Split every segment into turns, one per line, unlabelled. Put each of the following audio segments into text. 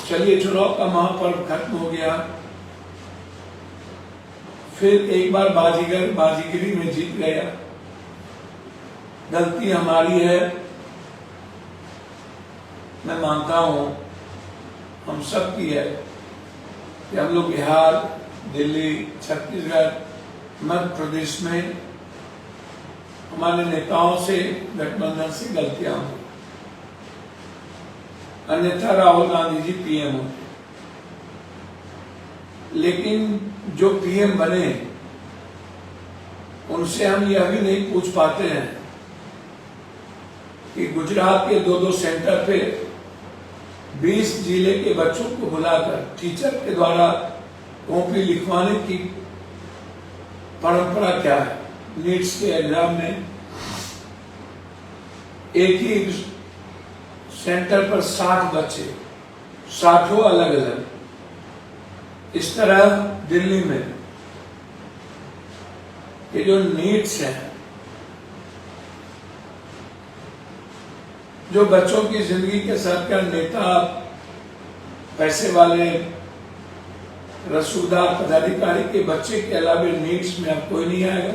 चलिए चुनाव का महापर्व खत्म हो गया, फिर एक बार बाजीगर बाजीगरी में जीत गया। गलती हमारी है, मैं मानता हूं हम सब की है कि हम लोग बिहार, दिल्ली, छत्तीसगढ़, मध्य प्रदेश में हमारे नेताओं से, गठबंधन से गलतियां हुई, अन्यथा राहुल गांधी जी पीएम होते। लेकिन जो पीएम बने उनसे हम यह भी नहीं पूछ पाते हैं कि गुजरात के 2-2 सेंटर पे 20 जिले के बच्चों को बुलाकर टीचर के द्वारा कॉपी लिखवाने की परंपरा क्या है। नीट्स के एग्जाम में एक ही सेंटर पर 60 बच्चे, 60 अलग अलग। इस तरह दिल्ली में ये जो नीट्स हैं, जो बच्चों की जिंदगी के साथ का नेता, पैसे वाले, रसूखदार पदाधिकारी के बच्चे के अलावा नीट्स में अब कोई नहीं आएगा।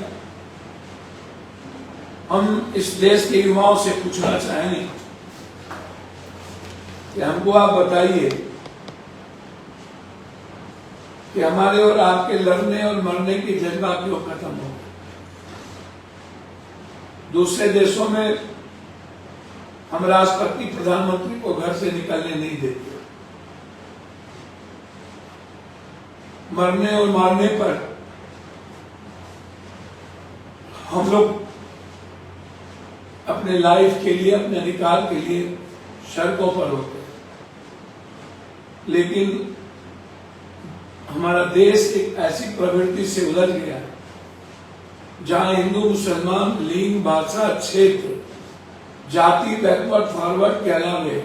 हम इस देश के युवाओं से पूछना चाहेंगे कि हमको आप बताइए कि हमारे और आपके लड़ने और मरने की जज्बा क्यों खत्म हो गया। दूसरे देशों में हम राष्ट्रपति, प्रधानमंत्री को घर से निकलने नहीं देते। मरने और मारने पर हम लोग अपने लाइफ के लिए, अपने अधिकार के लिए सड़कों पर होते हैं। लेकिन हमारा देश एक ऐसी प्रवृत्ति से उलझ गया जहां हिंदू, मुसलमान, लिंग, भाषा, क्षेत्र, जाति, बैकवर्ड, फॉरवर्ड के अलावे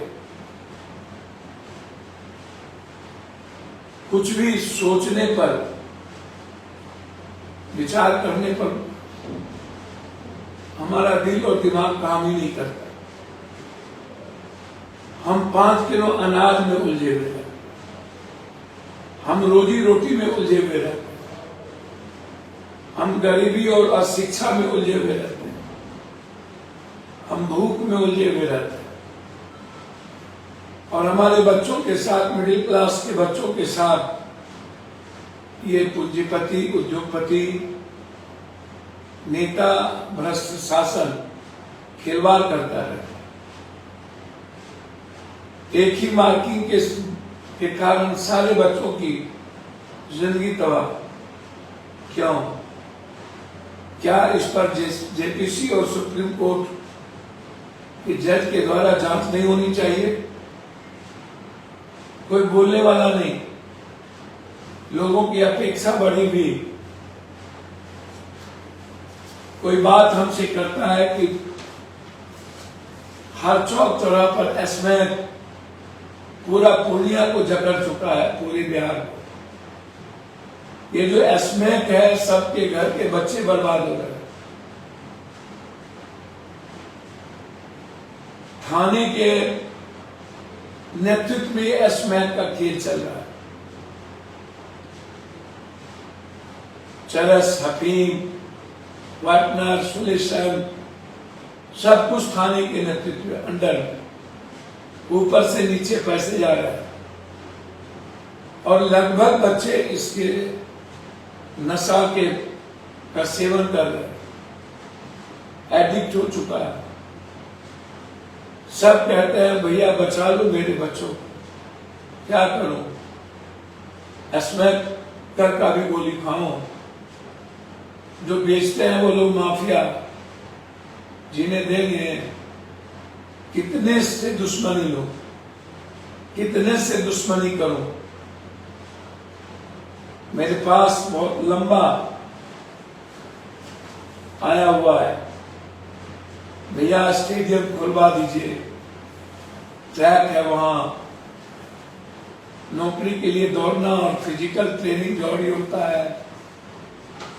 कुछ भी सोचने पर, विचार करने पर हमारा दिल और दिमाग काम ही नहीं करता। हम 5 किलो अनाज में उलझे हुए हैं, हम रोजी रोटी में उलझे हुए रहते हैं, हम गरीबी और अशिक्षा में उलझे हुए रहते हैं, हम भूख में उलझे हुए रहते हैं। और हमारे बच्चों के साथ, मिडिल क्लास के बच्चों के साथ ये पूंजीपति, उद्योगपति, नेता, भ्रष्ट शासन खिलवाड़ करता है। एक ही मार्किंग के कारण सारे बच्चों की जिंदगी तबाह। क्यों? क्या इस पर जेपीसी और सुप्रीम कोर्ट के जज के द्वारा जांच नहीं होनी चाहिए? कोई बोलने वाला नहीं। लोगों की अपेक्षा बढ़ी भी। कोई बात हमसे करता है कि हर चौक चौराहे पर एसमेक पूरा पूर्णिया को जकड़ चुका है, पूरे बिहार को। ये जो एसमेक है, सबके घर के बच्चे बर्बाद हो रहे हैं। थाने के नेतृत्व में एसमेक का खेल चल रहा है। चरस, हफीम, पार्टनर, सोल्यूशन, सब कुछ थाने के नेतृत्व में, अंडर में, ऊपर से नीचे पैसे जा रहे हैं। और लगभग बच्चे इसके नशा के का सेवन कर रहे हैं, एडिक्ट हो चुका है। सब कहते हैं भैया बचा लो मेरे बच्चों को। क्या करूं? एसमेक कर का भी गोली खाऊं। जो बेचते हैं वो लोग माफिया, जिन्हें देंगे कितने से दुश्मनी लो, कितने से दुश्मनी करो। मेरे पास बहुत लंबा आया हुआ है, भैया स्टेडियम खुलवा दीजिए, ट्रैक है वहां, नौकरी के लिए दौड़ना और फिजिकल ट्रेनिंग जरूरी होता है।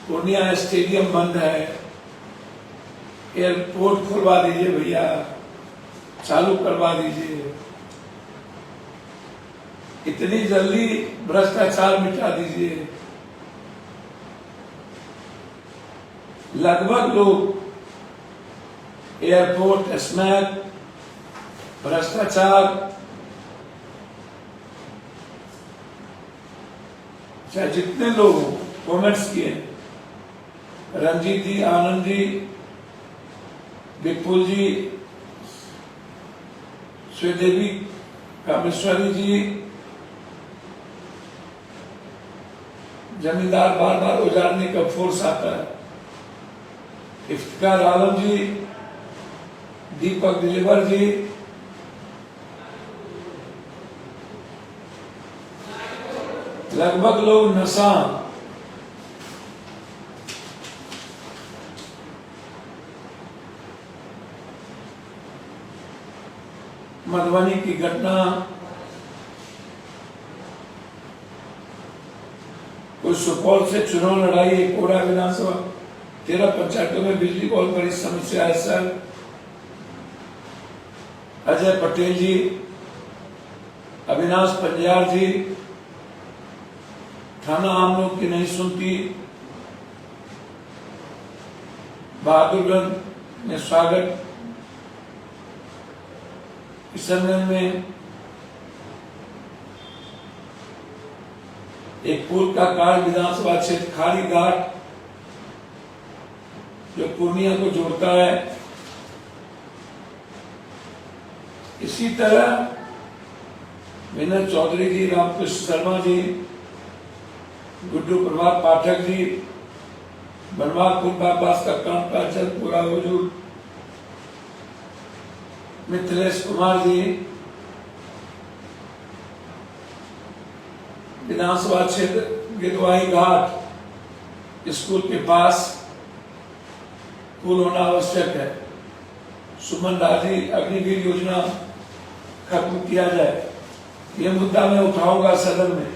पूर्णिया स्टेडियम बंद है, एयरपोर्ट खुलवा दीजिए भैया, चालू करवा दीजिए। इतनी जल्दी भ्रष्टाचार मिटा दीजिए। लगभग लोग एयरपोर्ट, स्मैक, भ्रष्टाचार, चाहे जितने लोग कमेंट्स किए, रंजीत जी, आनंद जी, विपुल जी, श्रीदेवी, कामेश्वरी जी, जमींदार बार बार उजाड़ने का फोर्स आता है, इफ्तिकार आलम जी, दीपक दिलेवर जी, लगभग लोग नशा, मधुबनी की घटना, कोई सुपौल से चुनाव लड़ाई, कोड़ा विधानसभा 13 पंचायतों में बिजली बहुत बड़ी समस्या है सर। अजय पटेल जी, अविनाश पंजार जी, थाना आम लोग की नहीं सुनती, बहादुरगंज में स्वागत, किशनगंज में एक पुल का कार्य, विधानसभा क्षेत्र खाड़ी घाट जो पूर्णिया को जोड़ता है। इसी तरह विनय चौधरी जी, रामकृष्ण शर्मा जी, गुड्डू प्रभात पाठक जी, बनवापुर बाईपास का काम का जल्द पूरा हो जो, मिथिलेश कुमार जी, विधानसभा क्षेत्र गिदवाही घाट स्कूल के पास पुल होना आवश्यक है। सुमन राजी, अग्निवीर योजना खत्म किया जाए, ये मुद्दा मैं उठाऊंगा सदन में।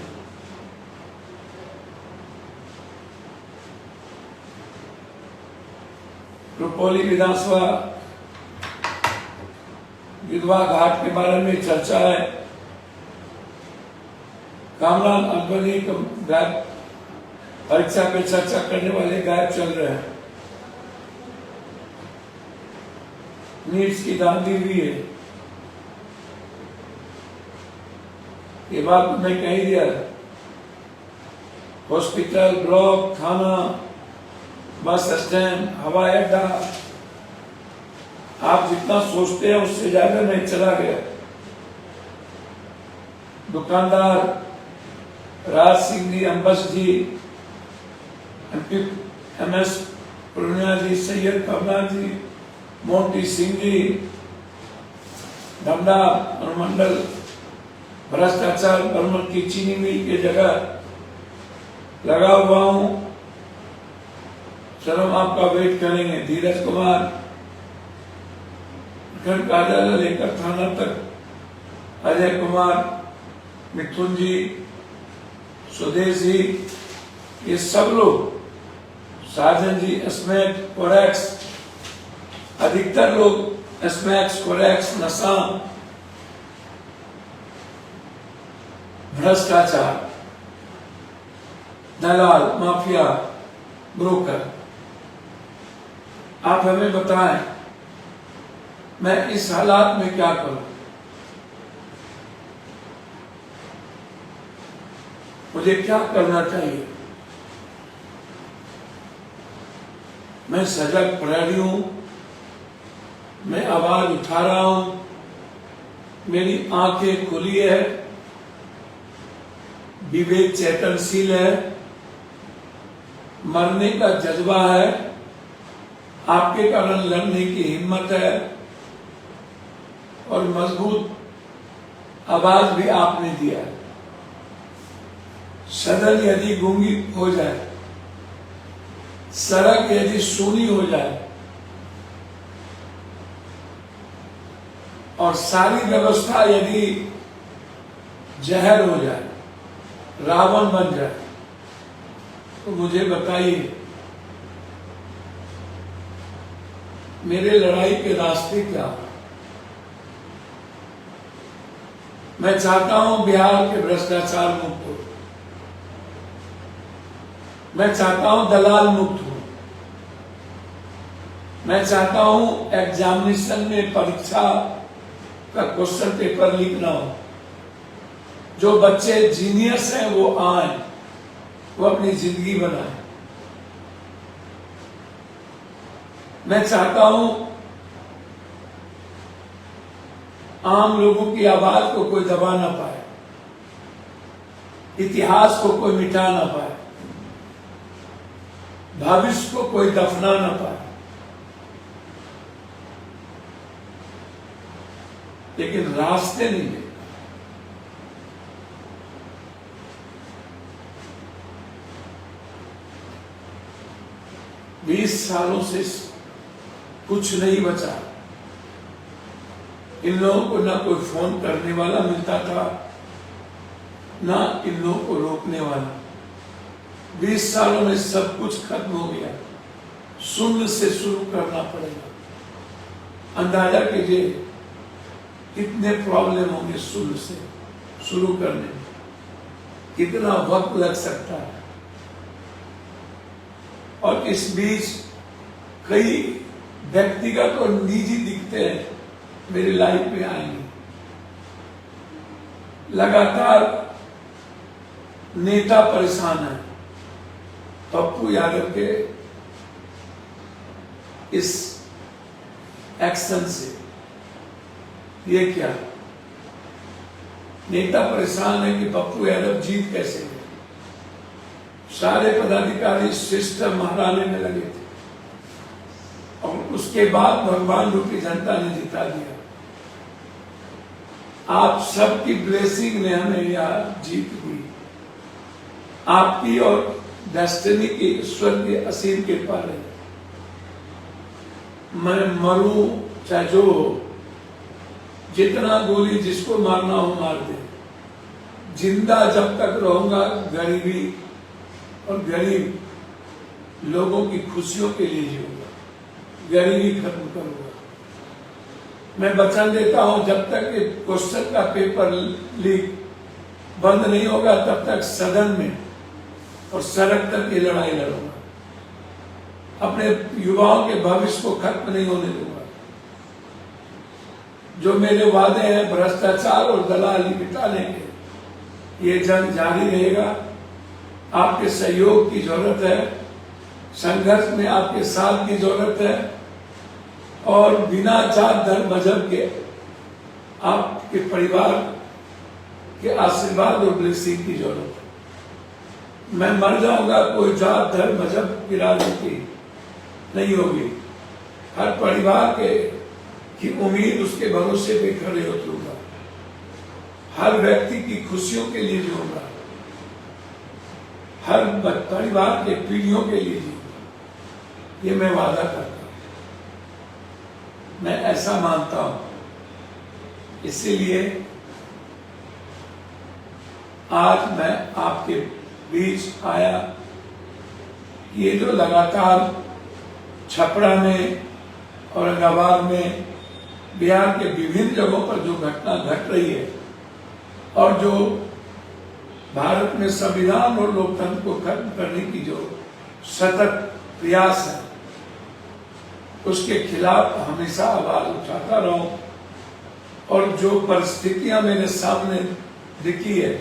रुपौली विधानसभा विधवा घाट के बारे में चर्चा है। कामरान अल्बनी गायब, परीक्षा पे चर्चा करने वाले गायब चल रहे हैं। नीड्स की दांधी भी है, ये बात मैं कह दिया। हॉस्पिटल, ब्लॉक, थाना, बस स्टैंड, हवाई अड्डा, आप जितना सोचते हैं उससे ज्यादा नहीं चला गया। दुकानदार राज सिंह जी, अंबस जी, MS पूर्णिया जी, सैयद कमला जी, मोंटी सिंह जी, धमदा अनुमंडल भ्रष्टाचार, बर्मन की चीनी मिल की जगह लगा हुआ हूं, चलो आपका वेट करेंगे। धीरज कुमार, खंड कार्यालय लेकर थाना तक, अजय कुमार, मिथुन जी, सुदेश जी, ये सब लोग, साजन जी, स्मैक, कोरेक्स, अधिकतर लोग स्मैक्स, कोरेक्स, नशा, भ्रष्टाचार, दलाल, माफिया, ब्रोकर। आप हमें बताएं मैं इस हालात में क्या करूं? मुझे क्या करना चाहिए? मैं सजग प्रहरी हूं, मैं आवाज उठा रहा हूं, मेरी आंखें खुली है, विवेक चेतनशील है, मरने का जज्बा है, आपके कारण लड़ने की हिम्मत है और मजबूत आवाज भी आपने दिया है। सदन यदि गूंगी हो जाए, सड़क यदि सूनी हो जाए और सारी व्यवस्था यदि जहर हो जाए, रावण बन जाए, तो मुझे बताइए मेरे लड़ाई के रास्ते क्या? मैं चाहता हूं बिहार के भ्रष्टाचार मुक्त हो, मैं चाहता हूं दलाल मुक्त हो, मैं चाहता हूं एग्जामिनेशन में परीक्षा का क्वेश्चन पेपर लीक ना हो, जो बच्चे जीनियस हैं वो आए, वो अपनी जिंदगी बनाए। मैं चाहता हूं आम लोगों की आवाज को कोई दबा ना पाए, इतिहास को कोई मिटा ना पाए, भविष्य को कोई दफना ना पाए। लेकिन रास्ते नहीं मिले। 20 सालों से कुछ नहीं बचा। इन लोगों को ना कोई फोन करने वाला मिलता था, ना इन लोगों को रोकने वाला। 20 सालों में सब कुछ खत्म हो गया, शून्य से शुरू करना पड़ेगा। अंदाजा कीजिए कितने प्रॉब्लम होंगे शून्य से शुरू करने में, कितना वक्त लग सकता है। और इस बीच कई व्यक्तिगत और निजी दिक्कतें मेरी लाइफ में आएंगी। लगातार नेता परेशान है पप्पू यादव के इस एक्शन से। ये क्या, नेता परेशान है कि पप्पू यादव जीत कैसे गए। सारे पदाधिकारी सिस्टम महाराने में लगे थे और उसके बाद भगवान रूपी जनता ने जिता दिया। आप सबकी ब्लेसिंग ने हमें यह जीत दी, आपकी और डेस्टिनी की ईश्वर की असीम कृपा रही। मैं मरूं चाहे जो हो, जितना गोली जिसको मारना हो मार दे, जिंदा जब तक रहूंगा गरीबी और गरीब लोगों की खुशियों के लिए जीऊंगा, गरीबी खत्म करूंगा। मैं वचन देता हूं जब तक ये क्वेश्चन का पेपर लीक बंद नहीं होगा तब तक सदन में और सड़क तक ये लड़ाई लड़ूंगा। अपने युवाओं के भविष्य को खत्म नहीं होने दूंगा। जो मेरे वादे हैं भ्रष्टाचार और दलाली मिटाने के, ये जंग जारी रहेगा। आपके सहयोग की जरूरत है, संघर्ष में आपके साथ की जरूरत है और बिना जात धर्म मजहब के आपके परिवार के आशीर्वाद और ब्लेसिंग की जरूरत है। मैं मर जाऊंगा, कोई जात धर्म मजहब की राजनीति नहीं होगी। हर परिवार की उम्मीद उसके भरोसे पे खड़े उतरूंगा। हर व्यक्ति की खुशियों के लिए जीऊंगा, हर परिवार के पीढ़ियों के लिए जीऊंगा। ये मैं वादा करता हूं, मैं ऐसा मानता हूं। इसीलिए आज मैं आपके बीच आया। ये जो लगातार छपरा में, औरंगाबाद में, बिहार के विभिन्न जगहों पर जो घटना घट रही है और जो भारत में संविधान और लोकतंत्र को खत्म करने की जो सतत प्रयास है, उसके खिलाफ हमेशा आवाज उठाता रहूं। और जो परिस्थितियां मेरे सामने दिखी है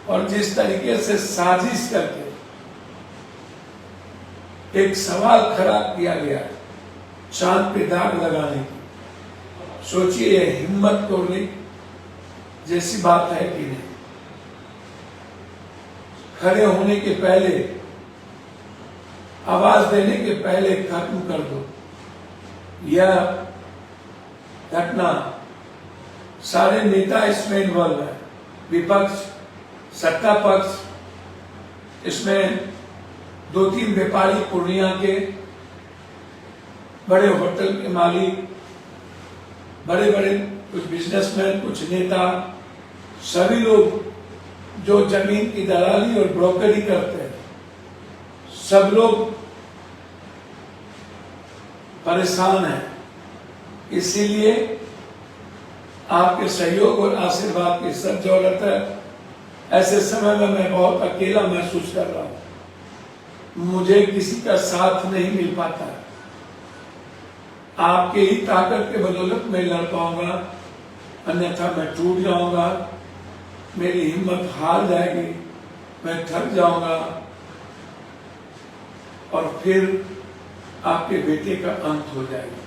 और जिस तरीके से साजिश करके एक सवाल खड़ा किया गया है चांद पे दाग लगाने की, सोचिए ये हिम्मत तोड़ने जैसी बात है कि नहीं। खड़े होने के पहले, आवाज देने के पहले खत्म कर दो। यह घटना सारे नेता इसमें इन्वॉल्व है, विपक्ष, सत्ता पक्ष। इसमें 2-3 व्यापारी पूर्णिया के, बड़े होटल के मालिक, बड़े बड़े कुछ बिजनेसमैन, कुछ नेता, सभी लोग जो जमीन की दलाली और ब्रोकरी करते हैं, सब लोग परेशान हैं। इसीलिए आपके सहयोग और आशीर्वाद की सब जरूरत है। ऐसे समय में मैं बहुत अकेला महसूस कर रहा हूं, मुझे किसी का साथ नहीं मिल पाता। आपके ही ताकत के बदौलत मैं लड़ पाऊंगा, अन्यथा मैं टूट जाऊंगा, मेरी हिम्मत हार जाएगी, मैं थक जाऊंगा और फिर आपके बेटे का अंत हो जाएगा।